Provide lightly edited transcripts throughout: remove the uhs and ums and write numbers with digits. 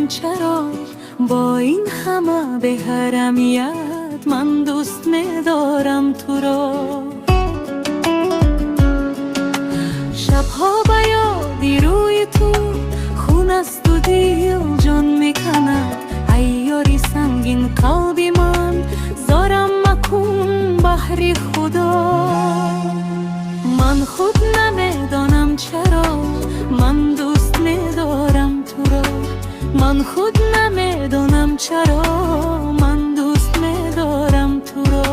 ندانم چرا با این همه به حرمیت من دوست ندارم تو را. شبها به یادی روی تو خون است و دیل جان میکند. ای یاری سنگین قلبی من زارم مکن بحری خدا. من خود نمیدانم چرا من دوست ندارم تو را. من خود نمیدانم چرا من دوست ندارم تو را.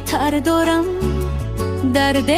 تر دارم درد